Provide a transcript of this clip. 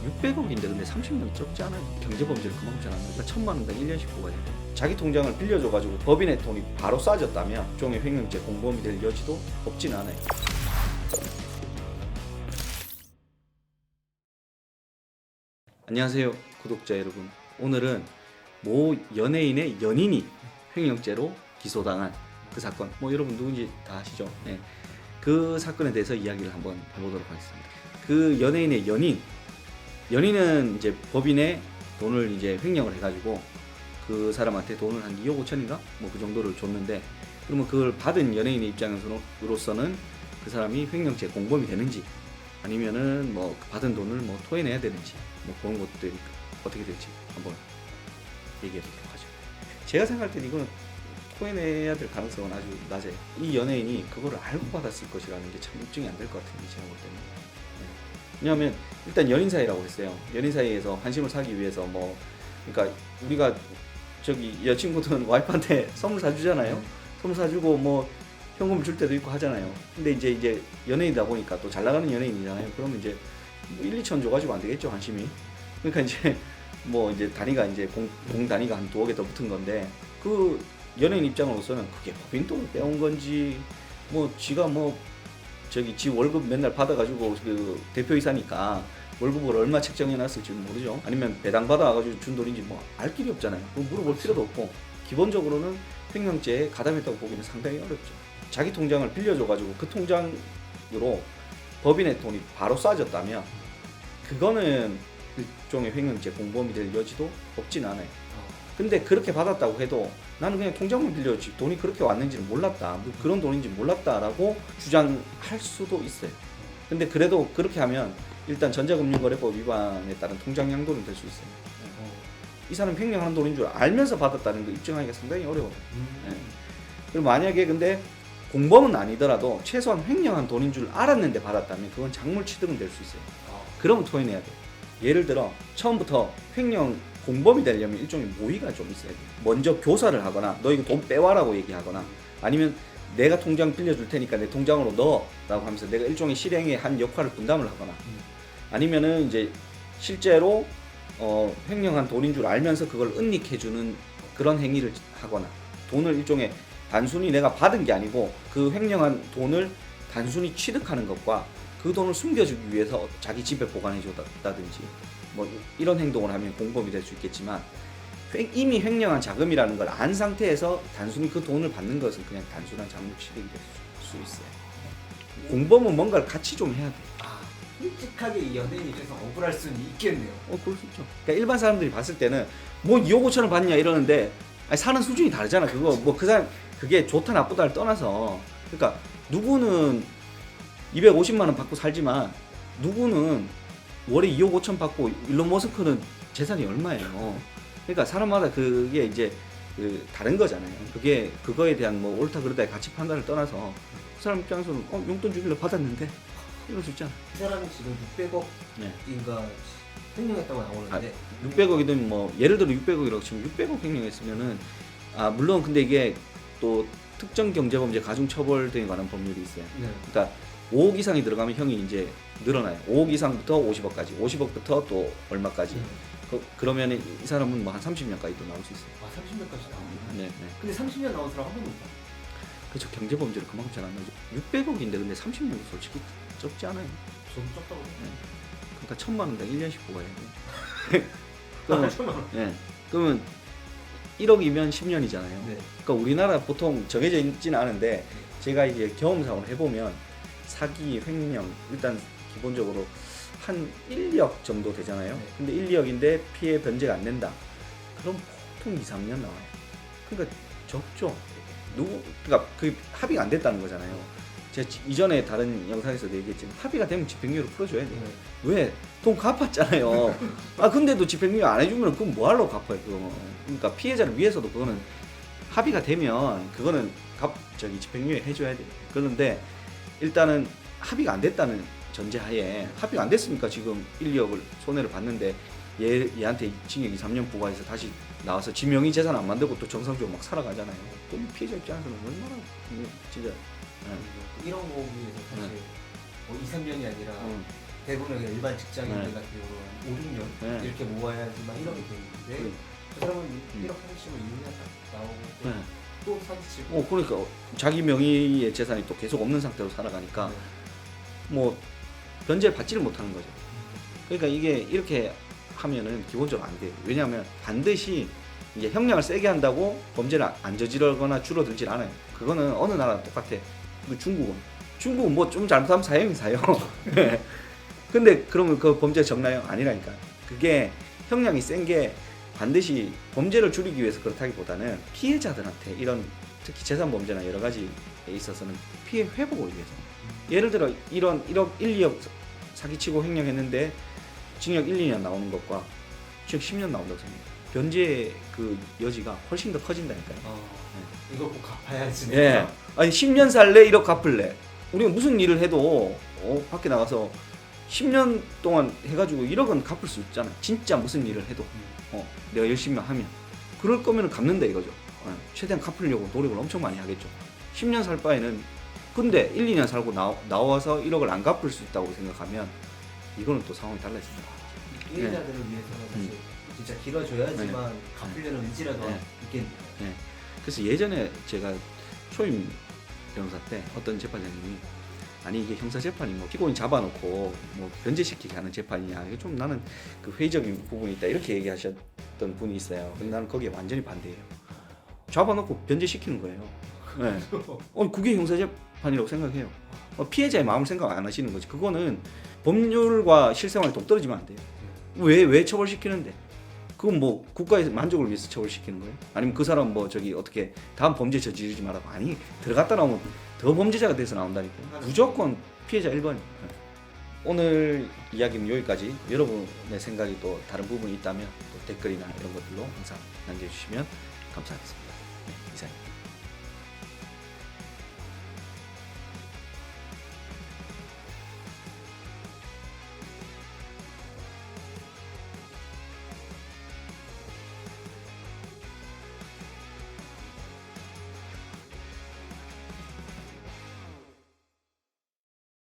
600억인데 근데 30년 적지 않아요. 경제범죄를 그만큼 안 나니까 1,000만 원당 1년씩 부과해야 돼. 자기 통장을 빌려줘가지고 법인의 돈이 바로 싸졌다면 일종의 횡령죄 공범이 될 여지도 없진 않아요. 안녕하세요 구독자 여러분. 오늘은 모 연예인의 연인이 횡령죄로 기소당한 그 사건, 뭐 여러분 누군지 다 아시죠? 네. 그 사건에 대해서 이야기를 한번 해보도록 하겠습니다. 그 연예인의 연인은 이제 법인의 돈을 이제 횡령을 해가지고 그 사람한테 돈을 한 2억 5천인가? 뭐 그 정도를 줬는데, 그러면 그걸 받은 연예인의 입장에서는 그 사람이 횡령죄 공범이 되는지, 아니면은 뭐 받은 돈을 뭐 토해내야 되는지, 뭐 그런 것들이 어떻게 될지 한번 얘기해 보도록 하죠. 제가 생각할 때는 이거는 토해내야 될 가능성은 아주 낮아요. 이 연예인이 그거를 알고 받았을 것이라는 게 참 입증이 안 될 것 같은데, 제가 볼 때는. 왜냐하면 일단 연인 사이라고 했어요. 연인 사이에서 환심을 사기 위해서 뭐, 그러니까 우리가 저기 여친구든 와이프한테 선물 사주잖아요. 선물 사주고 뭐 현금 줄 때도 있고 하잖아요. 근데 이제 연예인이다 보니까 또 잘 나가는 연예인이잖아요. 그러면 이제 뭐 1, 2천 줘가지고 안 되겠죠, 환심이. 그러니까 이제 뭐 이제 단위가 이제 공 단위가 한 2억에 더 붙은 건데, 그 연예인 입장으로서는 그게 법인 돈을 빼온 건지, 뭐 지가 뭐 저기 지 월급 맨날 받아가지고 그 대표이사니까 월급을 얼마 책정해놨을지 모르죠. 아니면 배당 받아가지고 준 돈인지 뭐 알 길이 없잖아요. 그거 물어볼 필요도 없고, 기본적으로는 횡령죄에 가담했다고 보기는 상당히 어렵죠. 자기 통장을 빌려줘가지고 그 통장으로 법인의 돈이 바로 쏴졌다면 그거는 일종의 횡령죄 공범이 될 여지도 없진 않아요. 근데 그렇게 받았다고 해도 나는 그냥 통장만 빌려줬지 돈이 그렇게 왔는지는 몰랐다, 뭐 그런 돈인지 몰랐다라고 주장할 수도 있어요. 근데 그래도 그렇게 하면 일단 전자금융거래법 위반에 따른 통장 양도는 될 수 있어요. 이 사람 횡령하는 돈인 줄 알면서 받았다는 거 입증하기가 상당히 어려워요. 그리고 만약에 근데 공범은 아니더라도 최소한 횡령한 돈인 줄 알았는데 받았다면 그건 작물 취득은 될 수 있어요. 그러면 토해내야 돼요. 예를 들어 처음부터 횡령 공범이 되려면 일종의 모의가 좀 있어야 돼요. 먼저 교사를 하거나 너 이거 돈 빼와라고 얘기하거나, 아니면 내가 통장 빌려줄 테니까 내 통장으로 넣어라고 하면서 내가 일종의 실행의 한 역할을 분담을 하거나, 아니면은 이제 실제로 횡령한 돈인 줄 알면서 그걸 은닉해주는 그런 행위를 하거나, 돈을 일종의 단순히 내가 받은 게 아니고 그 횡령한 돈을 단순히 취득하는 것과 그 돈을 숨겨주기 위해서 자기 집에 보관해줬다든지 뭐 이런 행동을 하면 공범이 될 수 있겠지만, 이미 횡령한 자금이라는 걸 안 상태에서 단순히 그 돈을 받는 것은 그냥 단순한 작물 취득이 될 수 있어요. 공범은 뭔가를 같이 좀 해야 돼. 솔직하게 이 연예인 입장에서 억울할 수는 있겠네요. 그럴 수 있죠. 그러니까 일반 사람들이 봤을 때는 뭐 2억 5천을 받냐 이러는데, 아니, 사는 수준이 다르잖아. 그거 뭐 그 사람 그게 좋다 나쁘다를 떠나서, 그러니까 누구는 250만 원 받고 살지만 누구는 월에 2억 5천 받고, 일론 머스크는 재산이 얼마예요. 그러니까 사람마다 그게 이제 그 다른 거잖아요. 그게 그거에 대한 뭐 옳다 그르다의 가치 판단을 떠나서 그 사람 입장에서는 용돈 주길래 받았는데 이럴 수 있잖아. 이 사람이 지금 600억인가 횡령했다고 나오는데 600억이든 뭐 예를 들어 600억이라고 치면 600억 횡령했으면은, 물론 근데 이게 또 특정 경제범죄 가중처벌 등에 관한 법률이 있어요. 그러니까 5억 이상이 들어가면 형이 이제 늘어나요. 5억 이상부터 50억까지, 50억부터 또 얼마까지. 그러면 이 사람은 뭐 한 30년까지도 나올 수 있어요. 30년까지 나오네. 네. 근데 30년 나온 사람 한 번도 못 봐. 그렇죠. 경제범죄를 그만큼 잘 안 나오죠. 600억인데 근데 30년도 솔직히 적지 않아요. 저도 적다고 그러니까 1,000만 원당 1년씩 부과해야 돼요. 그러면, 네. 그러면 1억이면 10년이잖아요. 네. 그러니까 우리나라 보통 정해져 있지는 않은데, 제가 이제 경험상으로 해보면 사기, 횡령 일단 기본적으로 한 1, 2억 정도 되잖아요. 네. 근데 1, 2억인데 피해 변제가 안 된다. 그럼 보통 2, 3년 나와요. 그러니까 적죠. 그러니까 그 합의가 안 됐다는 거잖아요. 제가 이전에 다른 영상에서도 얘기했지만 합의가 되면 집행유예로 풀어줘야 돼요. 왜? 돈 갚았잖아요. 근데도 집행유예 안 해주면 그건 뭐하러 갚아요, 그거. 그러니까 피해자를 위해서도 그거는 합의가 되면 그거는 집행유예 해줘야 돼요. 그런데 일단은 합의가 안 됐다는 전제하에, 합의가 안 됐으니까 지금 1, 2억을 손해를 봤는데 얘한테 징역 2, 3년 부과해서 다시 나와서 지명이 재산 안 만들고 또 정상적으로 막 살아가잖아요. 또 피해자 입장에서는 얼마나 진짜. 이런 거에 사실 2, 3년이 아니라 대부분 일반 직장인들 네. 같은 경우는 5, 6년 네. 이렇게 모아야지만 1억이 되는데 그래. 그 사람은 1억 사기치면 2년 딱 나오고 네. 또 사기치고 그러니까 자기 명의의 재산이 또 계속 없는 상태로 살아가니까 네. 뭐 변제를 받지를 못하는 거죠. 그러니까 이게 이렇게 하면은 기본적으로 안 돼요. 왜냐하면 반드시 이제 형량을 세게 한다고 범죄를 안 저지르거나 줄어들질 않아요. 그거는 어느 나라랑 똑같아. 그 중국은 뭐 좀 잘못하면 사형이 사형. 근데 그러면 그 범죄가 적나요? 아니라니까. 그게 형량이 센 게 반드시 범죄를 줄이기 위해서 그렇다기보다는 피해자들한테 이런 특히 재산 범죄나 여러 가지에 있어서는 피해 회복을 위해서. 예를 들어 이런 1억 1, 2억 사기치고 횡령했는데 징역 1, 2년 나오는 것과 징역 10년 나온다고 생각해요. 변제의 그 여지가 훨씬 더 커진다니까요. 이걸 꼭 갚아야지. 예. 아니 10년 살래 1억 갚을래. 우리가 무슨 일을 해도 밖에 나가서 10년 동안 해가지고 1억은 갚을 수 있잖아. 진짜 무슨 일을 해도 내가 열심히 하면 그럴 거면 갚는다 이거죠. 최대한 갚으려고 노력을 엄청 많이 하겠죠. 10년 살 바에는 근데 1, 2년 살고 나와서 1억을 안 갚을 수 있다고 생각하면 이거는 또 상황이 달라진다. 피해자들을 위해서는 사실 진짜 길어져야지만 갚으려는 의지라도 네. 있겠네요. 네. 그래서 예전에 제가 초임 변호사 때 어떤 재판장님이 아니 이게 형사 재판이 뭐 피고인 잡아놓고 뭐 변제시키게 하는 재판이냐 이게 좀 나는 그 회의적인 부분이 있다 이렇게 얘기하셨던 분이 있어요. 근데 나는 거기에 완전히 반대예요. 잡아놓고 변제시키는 거예요. 네. 그게 형사 재판이라고 생각해요. 피해자의 마음을 생각 안 하시는 거지. 그거는 법률과 실생활이 동떨어지면 안 돼요. 왜 처벌시키는데? 그건 뭐 국가의 만족을 위해서 처벌시키는 거예요? 아니면 그 사람 뭐 저기 어떻게 다음 범죄 저지르지 말라고? 아니 들어갔다 나오면 더 범죄자가 돼서 나온다니까요. 무조건 피해자 1번이에요. 오늘 이야기는 여기까지. 여러분의 생각이 또 다른 부분이 있다면 또 댓글이나 이런 것들로 항상 남겨주시면 감사하겠습니다.